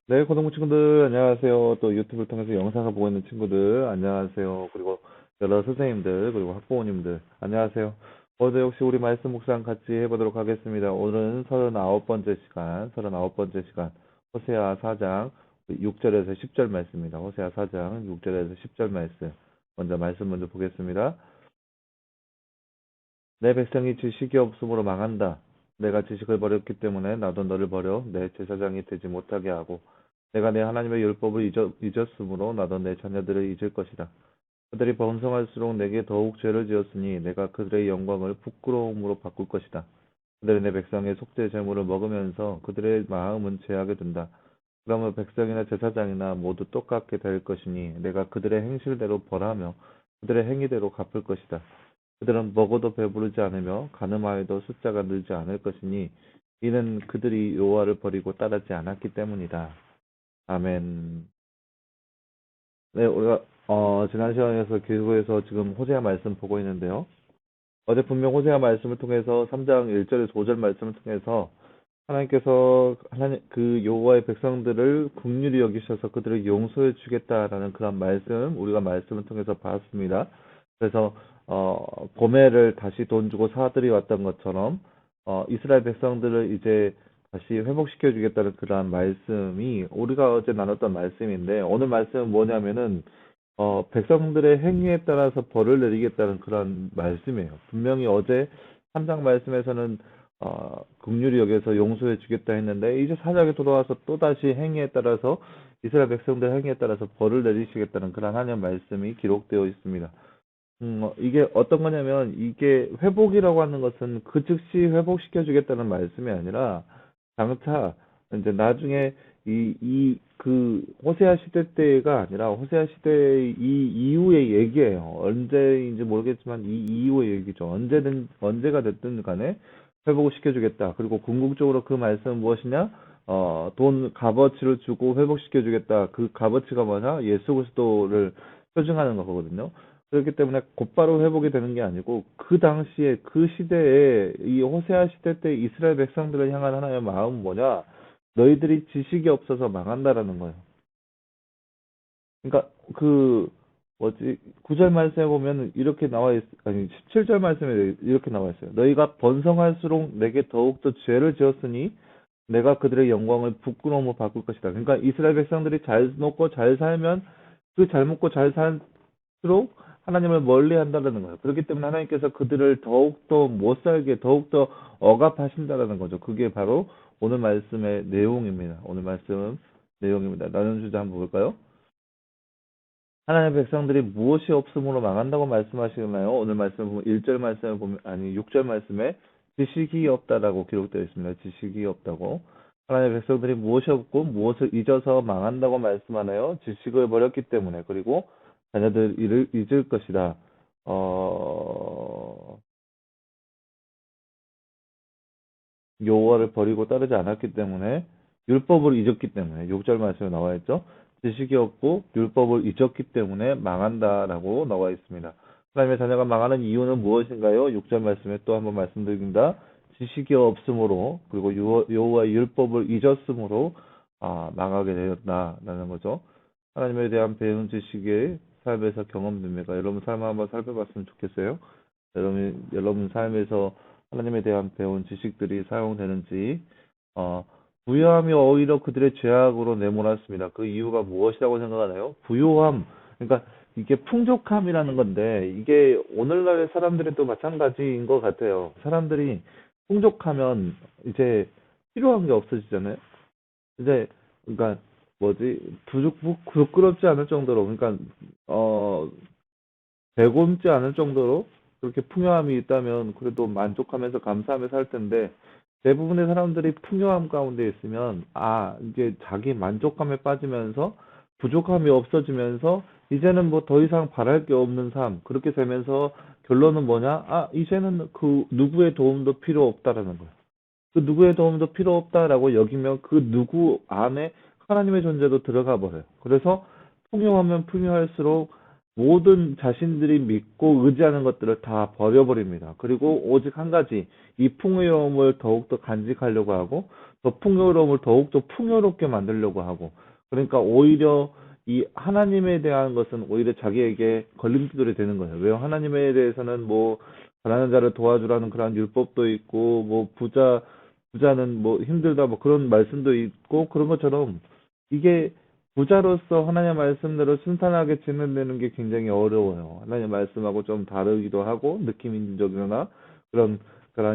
네, 고등부 친구들, 안녕하세요. 또 유튜브를 통해서 영상을 보고 있는 친구들, 안녕하세요. 그리고 여러 선생님들, 그리고 학부모님들, 안녕하세요. 오늘 역시 우리 말씀 묵상 같이 해보도록 하겠습니다. 오늘은 39번째 시간, 호세아 4장 6절에서 10절 말씀입니다. 호세아 4장 6절에서 10절 말씀. 먼저 보겠습니다. 내 백성이 지식이 없음으로 망한다. 내가 지식을 버렸기 때문에 나도 너를 버려 내 제사장이 되지 못하게 하고 내가 내 하나님의 율법을 잊었으므로 나도 내 자녀들을 잊을 것이다. 그들이 번성할수록 내게 더욱 죄를 지었으니 내가 그들의 영광을 부끄러움으로 바꿀 것이다. 그들이 내 백성의 속죄 제물을 먹으면서 그들의 마음은 죄하게 된다. 그러면 백성이나 제사장이나 모두 똑같게 될 것이니 내가 그들의 행실대로 벌하며 그들의 행위대로 갚을 것이다. 그들은 먹어도 배부르지 않으며 가늠하여도 숫자가 늘지 않을 것이니 이는 그들이 여호와를 버리고 따르지 않았기 때문이다. 아멘. 네, 우리가 지난 시간에서 계속해서 지금 호세아 말씀 보고 있는데요. 어제 분명 호세아 말씀을 통해서 3장 1절에서 5절 말씀을 통해서 하나님께서 하나님 그 여호와의 백성들을 긍휼히 여기셔서 그들을 용서해 주겠다라는 그런 말씀 우리가 말씀을 통해서 봤습니다. 그래서 고멜을 다시 돈 주고 사들이 왔던 것처럼 이스라엘 백성들을 이제 다시 회복시켜 주겠다는 그러한 말씀이 우리가 어제 나눴던 말씀인데 오늘 말씀은 뭐냐면은 백성들의 행위에 따라서 벌을 내리겠다는 그런 말씀이에요. 분명히 어제 3장 말씀에서는 긍휼히 여겨서 용서해 주겠다 했는데 이제 4장에 돌아와서 또다시 행위에 따라서 이스라엘 백성들 행위에 따라서 벌을 내리시겠다는 그런 하나님 말씀이 기록되어 있습니다. 이게 어떤 거냐면 이게 회복이라고 하는 것은 그 즉시 회복시켜 주겠다는 말씀이 아니라 장차 이제 나중에 그 호세아 시대 때가 아니라 호세아 시대 이 이후의 얘기예요. 언제인지 모르겠지만 이 이후의 얘기죠. 언제가 됐든 간에 회복을 시켜주겠다. 그리고 궁극적으로 그 말씀은 무엇이냐? 돈 값어치를 주고 회복시켜 주겠다. 그 값어치가 뭐냐? 예수 그리스도를 표징하는 거거든요. 그렇기 때문에 곧바로 회복이 되는 게 아니고 그 당시에 그 시대에 이 호세아 시대 때 이스라엘 백성들을 향한 하나님의 마음은 뭐냐? 너희들이 지식이 없어서 망한다라는 거예요. 그러니까 그 뭐지? 9절 말씀에 보면 이렇게 아니 17절 말씀에 이렇게 나와 있어요. 너희가 번성할수록 내게 더욱더 죄를 지었으니 내가 그들의 영광을 부끄러움으로 바꿀 것이다. 그러니까 이스라엘 백성들이 잘 먹고 잘 살면 그 잘 먹고 잘 살수록 하나님을 멀리 한다는 거예요. 그렇기 때문에 하나님께서 그들을 더욱더 못 살게 더욱더 억압하신다는 거죠. 그게 바로 오늘 말씀의 내용입니다. 오늘 말씀 내용입니다. 나눈 주제 한번 볼까요? 하나님의 백성들이 무엇이 없음으로 망한다고 말씀하시나요? 오늘 말씀 보면 1절 말씀을 보면 아니 6절 말씀에 지식이 없다라고 기록되어 있습니다. 지식이 없다고. 하나님의 백성들이 무엇이 없고 무엇을 잊어서 망한다고 말씀하나요? 지식을 버렸기 때문에. 그리고 자녀들 이를 잊을 것이다. 어, 여호와를 버리고 따르지 않았기 때문에 율법을 잊었기 때문에 6절 말씀에 나와 있죠. 지식이 없고 율법을 잊었기 때문에 망한다라고 나와 있습니다. 하나님의 자녀가 망하는 이유는 무엇인가요? 6절 말씀에 또 한번 말씀드립니다. 지식이 없으므로 그리고 여호와의 율법을 잊었으므로 망하게 되었다라는 거죠. 하나님에 대한 배운 지식이 삶에서 경험됩니까? 여러분 삶 한번 살펴봤으면 좋겠어요. 여러분 삶에서 하나님에 대한 배운 지식들이 사용되는지, 어, 부요함이 오히려 그들의 죄악으로 내몰았습니다. 그 이유가 무엇이라고 생각하나요? 부요함, 그러니까 이게 풍족함이라는 건데, 이게 오늘날의 사람들도 마찬가지인 것 같아요. 사람들이 풍족하면 이제 필요한 게 없어지잖아요. 이제, 그러니까 뭐지, 부끄럽지 않을 정도로, 그러니까, 어, 배고픔지 않을 정도로 그렇게 풍요함이 있다면 그래도 만족하면서 감사하며 살 텐데 대부분의 사람들이 풍요함 가운데 있으면 이제 자기 만족감에 빠지면서 부족함이 없어지면서 이제는 뭐 더 이상 바랄 게 없는 삶 그렇게 되면서 결론은 뭐냐? 이제는 그 누구의 도움도 필요 없다라는 거예요. 그 누구의 도움도 필요 없다라고 여기면 그 누구 안에 하나님의 존재도 들어가 버려요. 그래서 풍요하면 풍요할수록 모든 자신들이 믿고 의지하는 것들을 다 버려버립니다. 그리고 오직 한 가지, 이 풍요로움을 더욱더 간직하려고 하고, 더 풍요로움을 더욱더 풍요롭게 만들려고 하고, 그러니까 오히려 이 하나님에 대한 것은 오히려 자기에게 걸림돌이 되는 거예요. 왜요? 하나님에 대해서는 뭐, 가난한 자를 도와주라는 그런 율법도 있고, 뭐, 부자는 뭐 힘들다, 뭐 그런 말씀도 있고, 그런 것처럼 이게 부자로서 하나님의 말씀대로 순탄하게 진행되는 게 굉장히 어려워요. 하나님의 말씀하고 좀 다르기도 하고, 느낌적이나 그런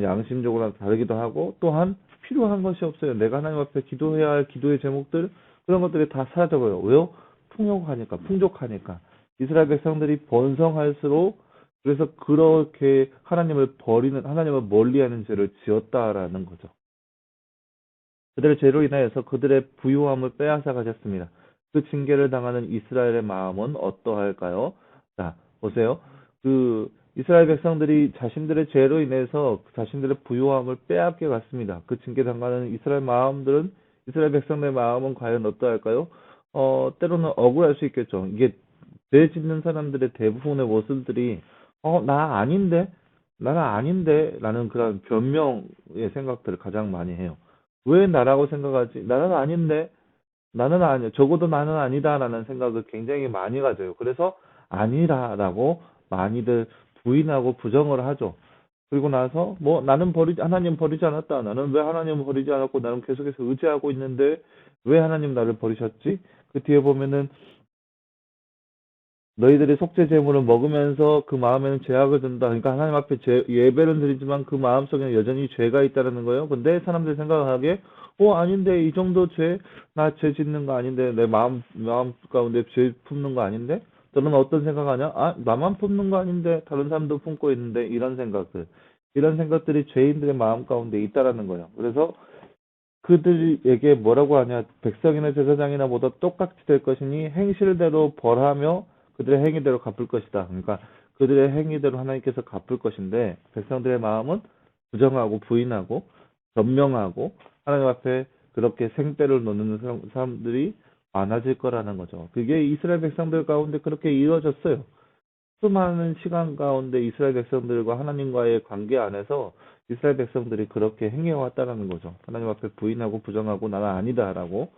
양심적으로 다르기도 하고, 또한 필요한 것이 없어요. 내가 하나님 앞에 기도해야 할 기도의 제목들, 그런 것들이 다 사라져버려요. 왜요? 풍요하니까, 풍족하니까. 이스라엘 백성들이 번성할수록, 그래서 그렇게 하나님을 멀리하는 죄를 지었다라는 거죠. 그들의 죄로 인하여서 그들의 부유함을 빼앗아 가셨습니다. 그 징계를 당하는 이스라엘의 마음은 어떠할까요? 자, 보세요. 그 이스라엘 백성들이 자신들의 죄로 인해서 자신들의 부유함을 빼앗겨 갔습니다. 그 징계 당하는 이스라엘 백성들의 마음은 과연 어떠할까요? 때로는 억울할 수 있겠죠. 이게 죄 짓는 사람들의 대부분의 모습들이 나 아닌데? 나는 아닌데? 라는 그런 변명의 생각들을 가장 많이 해요. 왜 나라고 생각하지? 나는 아닌데? 나는 아니야. 적어도 나는 아니다라는 생각을 굉장히 많이 가져요. 그래서 아니라라고 많이들 부인하고 부정을 하죠. 그리고 나서 뭐 하나님 버리지 않았다. 나는 왜 하나님 버리지 않았고 나는 계속해서 의지하고 있는데 왜 하나님 나를 버리셨지? 그 뒤에 보면은 너희들이 속죄 제물을 먹으면서 그 마음에는 죄악을 든다. 그러니까 하나님 앞에 예배를 드리지만 그 마음속에는 여전히 죄가 있다라는 거예요. 근데 사람들이 생각하기에 아닌데 이 정도 나 죄 짓는 거 아닌데 내 마음 가운데 죄 품는 거 아닌데? 너는 어떤 생각하냐? 나만 품는 거 아닌데 다른 사람도 품고 있는데 이런 생각들이 죄인들의 마음 가운데 있다라는 거예요. 그래서 그들에게 뭐라고 하냐? 백성이나 제사장이나 모두 똑같이 될 것이니 행실대로 벌하며 그들의 행위대로 갚을 것이다. 그러니까 그들의 행위대로 하나님께서 갚을 것인데 백성들의 마음은 부정하고 부인하고 변명하고 하나님 앞에 그렇게 생떼를 놓는 사람들이 많아질 거라는 거죠. 그게 이스라엘 백성들 가운데 그렇게 이루어졌어요. 수많은 시간 가운데 이스라엘 백성들과 하나님과의 관계 안에서 이스라엘 백성들이 그렇게 행해왔다라는 거죠. 하나님 앞에 부인하고 부정하고 나는 아니다라고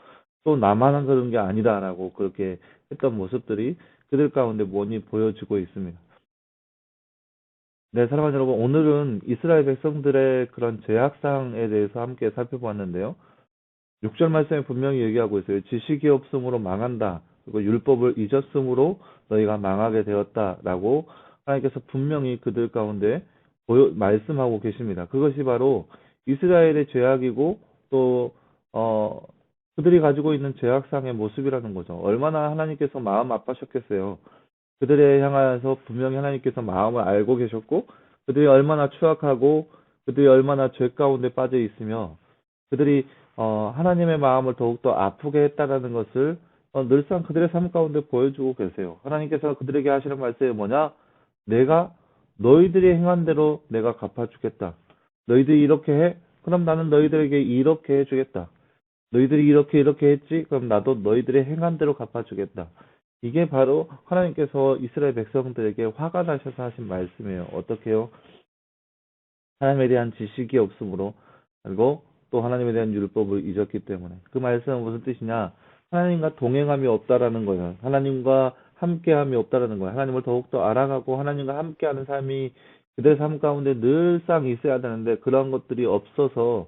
또 나만 그런 게 아니다라고 그렇게 했던 모습들이 그들 가운데 많이 보여지고 있습니다. 네, 사랑하는 여러분, 오늘은 이스라엘 백성들의 그런 죄악상에 대해서 함께 살펴보았는데요. 6절 말씀에 분명히 얘기하고 있어요. 지식이 없음으로 망한다. 그리고 율법을 잊었으므로 너희가 망하게 되었다라고 하나님께서 분명히 그들 가운데 말씀하고 계십니다. 그것이 바로 이스라엘의 죄악이고 또 그들이 가지고 있는 죄악상의 모습이라는 거죠. 얼마나 하나님께서 마음 아파셨겠어요. 그들에 향하여서 분명히 하나님께서 마음을 알고 계셨고 그들이 얼마나 추악하고 그들이 얼마나 죄 가운데 빠져 있으며 그들이 하나님의 마음을 더욱더 아프게 했다라는 것을 늘상 그들의 삶 가운데 보여주고 계세요. 하나님께서 그들에게 하시는 말씀이 뭐냐? 내가 너희들이 행한 대로 내가 갚아주겠다. 너희들이 이렇게 해? 그럼 나는 너희들에게 이렇게 해주겠다. 너희들이 이렇게 했지? 그럼 나도 너희들의 행한 대로 갚아주겠다. 이게 바로 하나님께서 이스라엘 백성들에게 화가 나셔서 하신 말씀이에요. 어떻게요? 하나님에 대한 지식이 없으므로 그리고 또 하나님에 대한 율법을 잊었기 때문에 그 말씀은 무슨 뜻이냐? 하나님과 동행함이 없다라는 거예요. 하나님과 함께함이 없다라는 거예요. 하나님을 더욱더 알아가고 하나님과 함께하는 삶이 그들의 삶 가운데 늘상 있어야 되는데 그런 것들이 없어서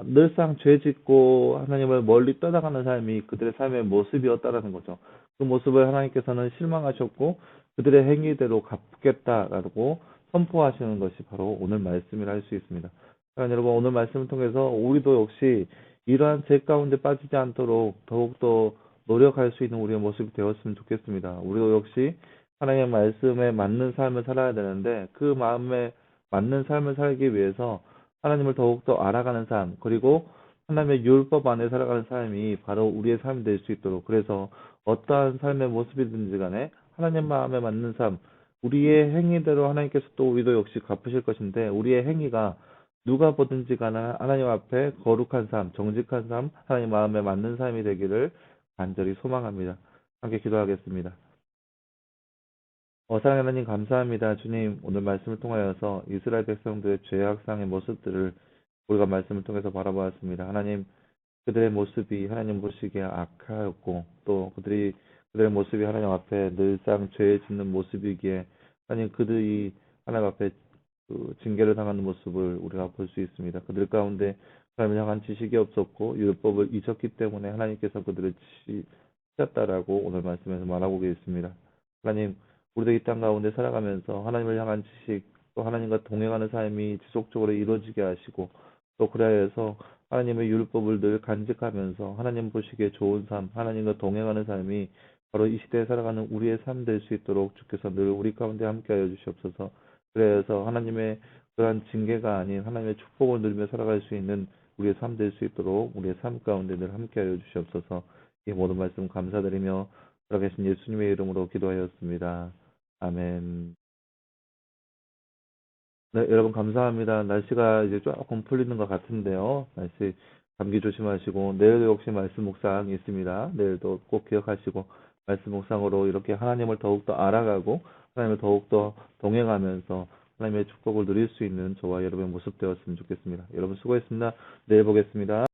늘상 죄 짓고 하나님을 멀리 떠나가는 삶이 그들의 삶의 모습이었다라는 거죠. 그 모습을 하나님께서는 실망하셨고 그들의 행위대로 갚겠다라고 선포하시는 것이 바로 오늘 말씀이라 할 수 있습니다. 그러니까 여러분 오늘 말씀을 통해서 우리도 역시 이러한 죄 가운데 빠지지 않도록 더욱더 노력할 수 있는 우리의 모습이 되었으면 좋겠습니다. 우리도 역시 하나님의 말씀에 맞는 삶을 살아야 되는데 그 마음에 맞는 삶을 살기 위해서 하나님을 더욱더 알아가는 삶 그리고 하나님의 율법 안에 살아가는 삶이 바로 우리의 삶이 될 수 있도록 그래서 어떠한 삶의 모습이든지 간에 하나님 마음에 맞는 삶 우리의 행위대로 하나님께서 또 우리도 역시 갚으실 것인데 우리의 행위가 누가 보든지 간에 하나님 앞에 거룩한 삶, 정직한 삶, 하나님 마음에 맞는 삶이 되기를 간절히 소망합니다. 함께 기도하겠습니다. 사랑하는 하나님 감사합니다. 주님, 오늘 말씀을 통하여서 이스라엘 백성들의 죄악상의 모습들을 우리가 말씀을 통해서 바라보았습니다. 하나님, 그들의 모습이 하나님 보시기에 악하였고, 또 그들의 모습이 하나님 앞에 늘상 죄 짓는 모습이기에, 하나님 그들이 하나님 앞에 그 징계를 당하는 모습을 우리가 볼 수 있습니다. 그들 가운데 하나님을 향한 지식이 없었고, 율법을 잊었기 때문에 하나님께서 그들을 치셨다라고 오늘 말씀에서 말하고 계십니다. 하나님, 우리도 이 땅 가운데 살아가면서 하나님을 향한 지식, 또 하나님과 동행하는 삶이 지속적으로 이루어지게 하시고, 또 그래야 해서 하나님의 율법을 늘 간직하면서 하나님 보시기에 좋은 삶, 하나님과 동행하는 삶이 바로 이 시대에 살아가는 우리의 삶 될 수 있도록 주께서 늘 우리 가운데 함께하여 주시옵소서. 그래서 하나님의 그러한 징계가 아닌 하나님의 축복을 누리며 살아갈 수 있는 우리의 삶 될 수 있도록 우리의 삶 가운데 늘 함께하여 주시옵소서. 이 모든 말씀 감사드리며 살아계신 예수님의 이름으로 기도하였습니다. 아멘. 네, 여러분 감사합니다. 날씨가 이제 조금 풀리는 것 같은데요. 날씨 감기 조심하시고 내일도 역시 말씀 묵상 있습니다. 내일도 꼭 기억하시고 말씀 묵상으로 이렇게 하나님을 더욱더 알아가고 하나님을 더욱더 동행하면서 하나님의 축복을 누릴 수 있는 저와 여러분의 모습 되었으면 좋겠습니다. 여러분 수고했습니다. 내일 보겠습니다.